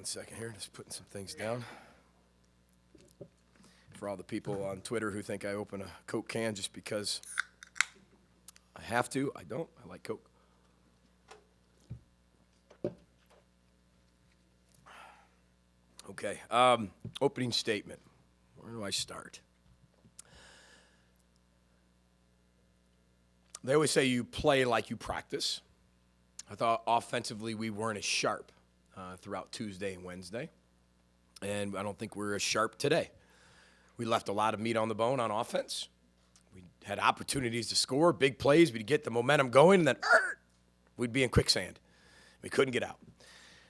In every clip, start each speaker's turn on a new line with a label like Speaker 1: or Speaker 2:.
Speaker 1: 1 second here, just putting some things down. For all the people on Twitter who think I open a Coke can just because I have to, I don't. I like Coke. Okay, opening statement. Where do I start? They always say you play like you practice. I thought offensively we weren't as sharp throughout Tuesday and Wednesday, and I don't think we're as sharp today. We left a lot of meat on the bone on offense. We had opportunities to score, big plays. We'd get the momentum going, and then we'd be in quicksand. We couldn't get out.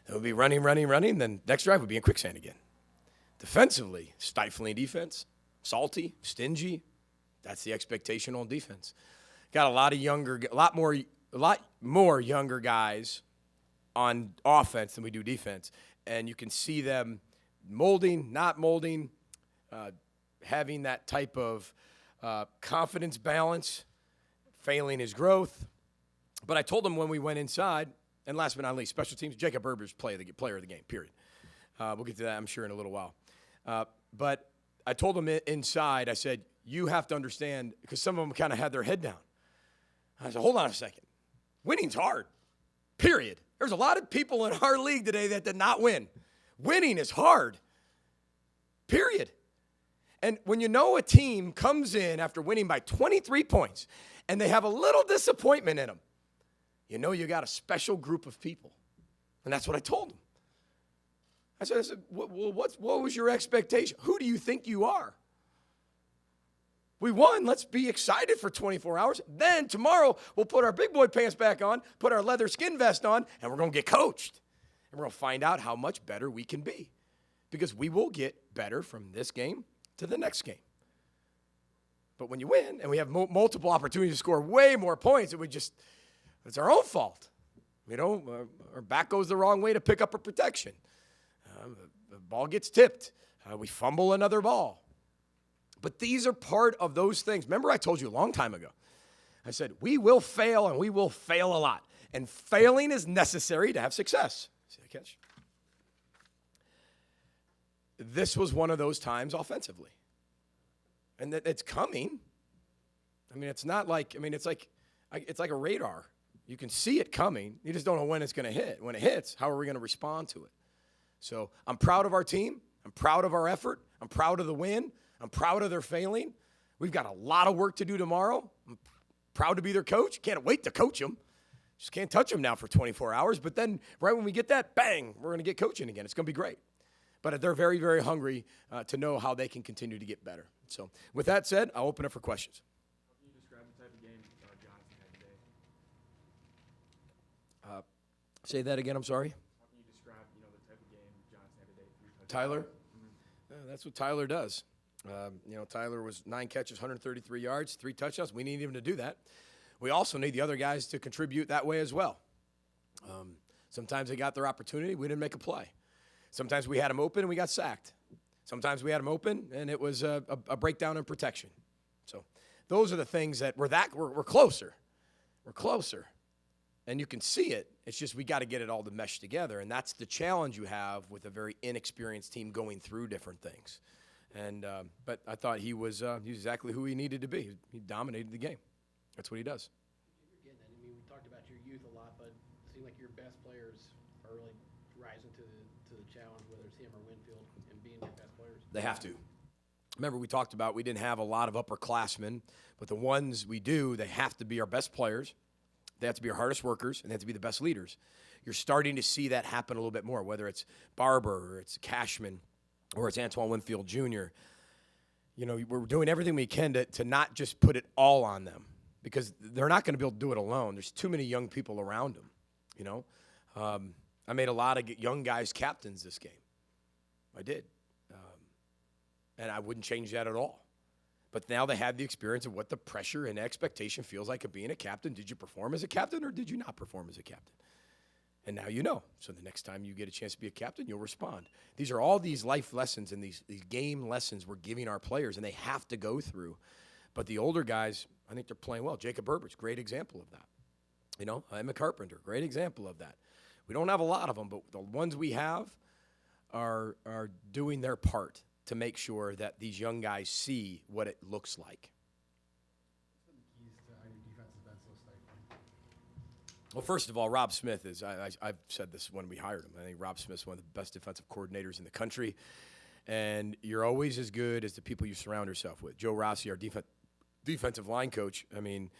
Speaker 1: Then we'd be running. Then next drive, we'd be in quicksand again. Defensively, stifling defense, salty, stingy. That's the expectation on defense. Got a lot more younger guys on offense than we do defense, and you can see them molding, not molding, having that type of confidence balance, failing his growth. But I told him when we went inside, and last but not least, special teams, Jacob Berber's player of the game, period. We'll get to that, I'm sure, in a little while. But I told him inside, I said, you have to understand, because some of them kind of had their head down. I said, hold on a second. Winning's hard, period. There's a lot of people in our league today that did not win. Winning is hard, period. And when you know a team comes in after winning by 23 points and they have a little disappointment in them, you know you got a special group of people. And that's what I told them. I said, what was your expectation? Who do you think you are? We won. Let's be excited for 24 hours. Then tomorrow we'll put our big boy pants back on, put our leather skin vest on, and we're going to get coached. And we're going to find out how much better we can be. Because we will get better from this game to the next game. But when you win and we have multiple opportunities to score way more points, it's our own fault. Our back goes the wrong way to pick up a protection. The ball gets tipped. We fumble another ball. But these are part of those things. Remember I told you a long time ago. I said, we will fail and we will fail a lot. And failing is necessary to have success. See the catch? This was one of those times offensively. And it's coming. It's not like, it's like a radar. You can see it coming. You just don't know when it's going to hit. When it hits, how are we going to respond to it? So I'm proud of our team. I'm proud of our effort. I'm proud of the win. I'm proud of their failing. We've got a lot of work to do tomorrow. I'm proud to be their coach. Can't wait to coach them. Just can't touch them now for 24 hours. But then right when we get that, bang, we're going to get coaching again. It's going to be great. But they're very, very hungry to know how they can continue to get better. So with that said, I'll open up for questions.
Speaker 2: How can you describe the type of game Johnson had today?
Speaker 1: Say that again, I'm sorry.
Speaker 2: How can you describe the type of game Johnson had today?
Speaker 1: Tyler? Mm-hmm. That's what Tyler does. Tyler was 9 catches, 133 yards, 3 touchdowns. We need him to do that. We also need the other guys to contribute that way as well. Sometimes they got their opportunity. We didn't make a play. Sometimes we had them open and we got sacked. Sometimes we had them open and it was a breakdown in protection. So those are the things that we're closer. We're closer. And you can see it. It's just we got to get it all to mesh together. And that's the challenge you have with a very inexperienced team going through different things. And but I thought he was exactly who he needed to be. He dominated the game. That's what he does.
Speaker 3: We talked about your youth a lot, but it seemed like your best players are really rising to the challenge, whether it's him or Winfield, and being your best players.
Speaker 1: They have to. Remember, we talked about we didn't have a lot of upperclassmen, but the ones we do, they have to be our best players. They have to be our hardest workers, and they have to be the best leaders. You're starting to see that happen a little bit more, whether it's Barber or it's Cashman or it's Antoine Winfield Jr. We're doing everything we can to not just put it all on them because they're not going to be able to do it alone. There's too many young people around them, I made a lot of young guys captains this game. I did. And I wouldn't change that at all. But now they have the experience of what the pressure and expectation feels like of being a captain. Did you perform as a captain or did you not perform as a captain? And now you know. So the next time you get a chance to be a captain, you'll respond. These are all these life lessons and these game lessons we're giving our players, and they have to go through. But the older guys, I think they're playing well. Jacob Berber's great example of that. Emma Carpenter, great example of that. We don't have a lot of them, but the ones we have, are doing their part to make sure that these young guys see what it looks like.
Speaker 2: What's been the keys to how your defense has been so stifling?
Speaker 1: Well, first of all, Rob Smith is, I've said this when we hired him. I think Rob Smith's one of the best defensive coordinators in the country. And you're always as good as the people you surround yourself with. Joe Rossi, our defensive line coach, I mean,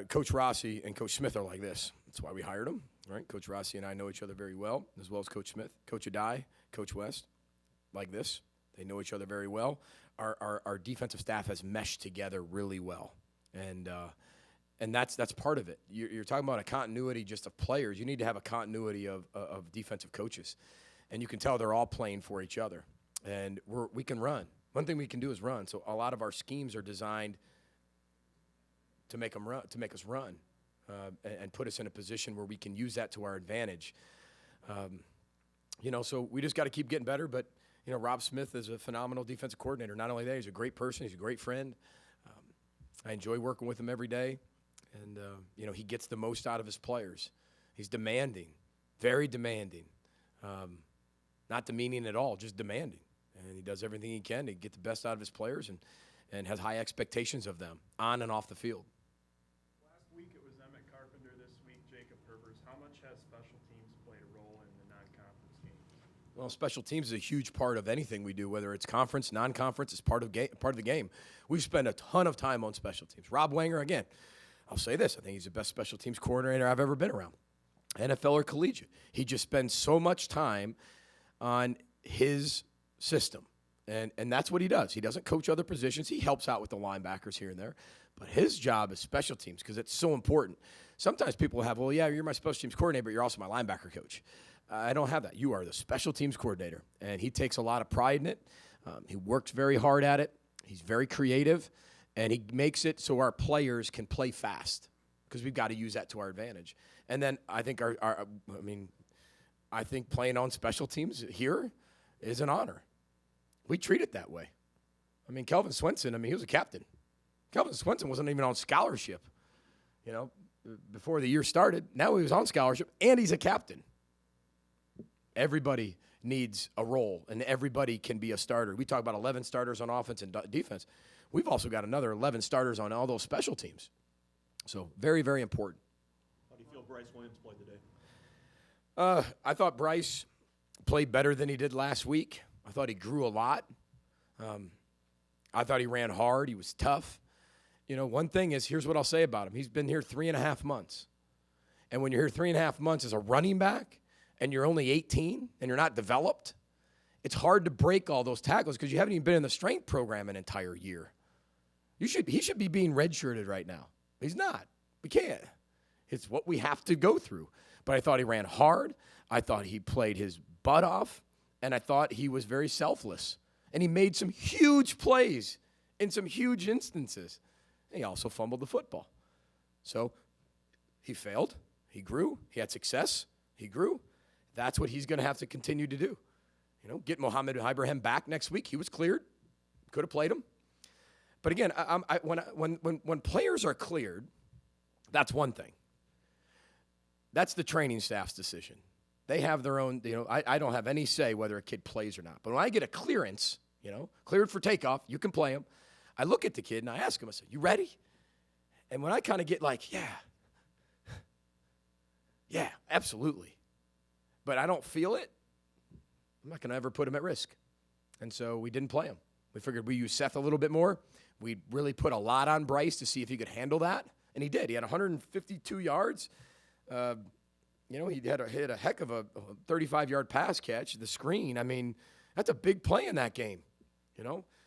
Speaker 1: Coach Rossi and Coach Smith are like this. That's why we hired him, right? Coach Rossi and I know each other very well as Coach Smith. Coach Adai, Coach West, like this. They know each other very well. Our defensive staff has meshed together really well. And that's part of it. You're talking about a continuity just of players. You need to have a continuity of defensive coaches. And you can tell they're all playing for each other. And we can run. One thing we can do is run. So a lot of our schemes are designed to make us run, and put us in a position where we can use that to our advantage. So we just got to keep getting better. But Rob Smith is a phenomenal defensive coordinator. Not only that, he's a great person. He's a great friend. I enjoy working with him every day, and he gets the most out of his players. He's demanding, very demanding. Not demeaning at all, just demanding. And he does everything he can to get the best out of his players and has high expectations of them on and off the field.
Speaker 2: Last week it was Emmett Carpenter. This week Jacob Herbers. How much has special teams played a role in the non-conference games?
Speaker 1: Well, special teams is a huge part of anything we do, whether it's conference, non-conference. It's part of the game. We spend a ton of time on special teams. Rob Wenger, again, I'll say this. I think he's the best special teams coordinator I've ever been around, NFL or collegiate. He just spends so much time on his system. And that's what he does. He doesn't coach other positions. He helps out with the linebackers here and there. But his job is special teams because it's so important. Sometimes people have, well, yeah, you're my special teams coordinator, but you're also my linebacker coach. I don't have that. You are the special teams coordinator. And he takes a lot of pride in it. He works very hard at it. He's very creative. And he makes it so our players can play fast because we've got to use that to our advantage. And then I think I think playing on special teams here is an honor. We treat it that way. I mean, Kelvin Swenson, he was a captain. Kelvin Swenson wasn't even on scholarship, before the year started. Now he was on scholarship, and he's a captain. Everybody needs a role, and everybody can be a starter. We talk about 11 starters on offense and defense. We've also got another 11 starters on all those special teams. So very, very important.
Speaker 4: How do you feel Bryce Williams played today?
Speaker 1: I thought Bryce played better than he did last week. I thought he grew a lot. I thought he ran hard. He was tough. One thing is, here's what I'll say about him. He's been here 3.5 months. And when you're here 3.5 months as a running back and you're only 18 and you're not developed, it's hard to break all those tackles because you haven't even been in the strength program an entire year. He should be being redshirted right now. He's not. We can't. It's what we have to go through. But I thought he ran hard. I thought he played his butt off. And I thought he was very selfless. And he made some huge plays in some huge instances. And he also fumbled the football. So he failed. He grew. He had success. He grew. That's what he's going to have to continue to do. Get Mohammed Ibrahim back next week. He was cleared. Could have played him. But again, when players are cleared, that's one thing. That's the training staff's decision. They have their own, I don't have any say whether a kid plays or not. But when I get a clearance, cleared for takeoff, you can play him. I look at the kid and I ask him, I said, you ready? And when I kind of get like, yeah, absolutely. But I don't feel it, I'm not going to ever put him at risk. And so we didn't play him. We figured we use Seth a little bit more. We really put a lot on Bryce to see if he could handle that. And he did. He had 152 yards. He had a heck of a 35-yard pass catch, the screen. That's a big play in that game,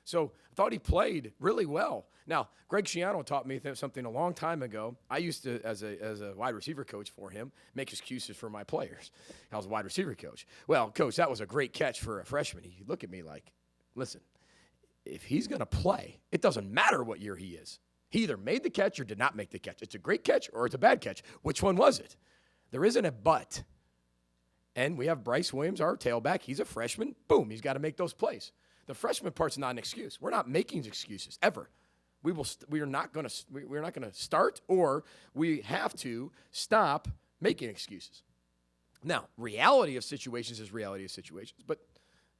Speaker 1: So I thought he played really well. Now, Greg Schiano taught me something a long time ago. I used to, as a wide receiver coach for him, make excuses for my players. I was a wide receiver coach. Well, coach, that was a great catch for a freshman. He looked at me like, listen, if he's going to play, it doesn't matter what year he is. He either made the catch or did not make the catch. It's a great catch or it's a bad catch. Which one was it? There isn't a but. And we have Bryce Williams, our tailback. He's a freshman. Boom, he's got to make those plays. The freshman part's not an excuse. We're not making excuses ever. We're not going to start, or we have to stop making excuses. Now, reality of situations is reality of situations, but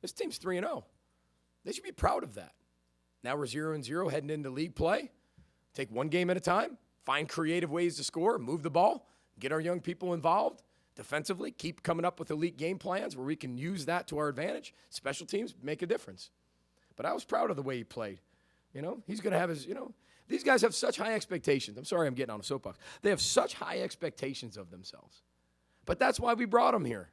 Speaker 1: this team's 3-0. They should be proud of that. Now we're 0-0 heading into league play. Take one game at a time, find creative ways to score, move the ball, get our young people involved defensively, keep coming up with elite game plans where we can use that to our advantage. Special teams make a difference. But I was proud of the way he played. He's going to have his, these guys have such high expectations. I'm sorry I'm getting on a soapbox. They have such high expectations of themselves. But that's why we brought them here.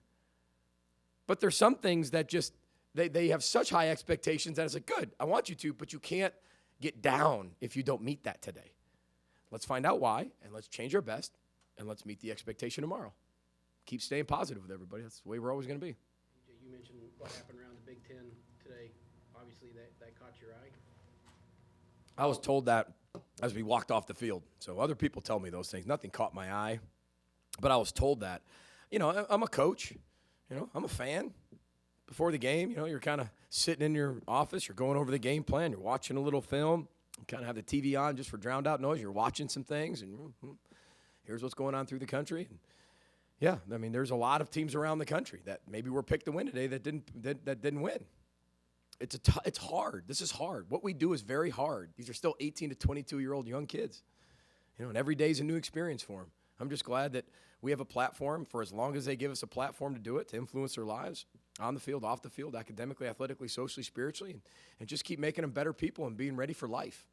Speaker 1: But there's some things that just, they have such high expectations that it's like, good, I want you to, but you can't get down if you don't meet that today. Let's find out why, and let's change our best, and let's meet the expectation tomorrow. Keep staying positive with everybody. That's the way we're always going to be.
Speaker 3: You mentioned what happened around the Big Ten today. Obviously, that caught your eye.
Speaker 1: I was told that as we walked off the field. So other people tell me those things. Nothing caught my eye, but I was told that. I'm a coach. I'm a fan. Before the game, you're kind of sitting in your office. You're going over the game plan. You're watching a little film. You kind of have the TV on just for drowned out noise. You're watching some things, and here's what's going on through the country. And yeah, there's a lot of teams around the country that maybe were picked to win today that didn't win. It's hard. This is hard. What we do is very hard. These are still 18 to 22-year-old young kids. And every day is a new experience for them. I'm just glad that we have a platform for as long as they give us a platform to do it, to influence their lives on the field, off the field, academically, athletically, socially, spiritually, and just keep making them better people and being ready for life.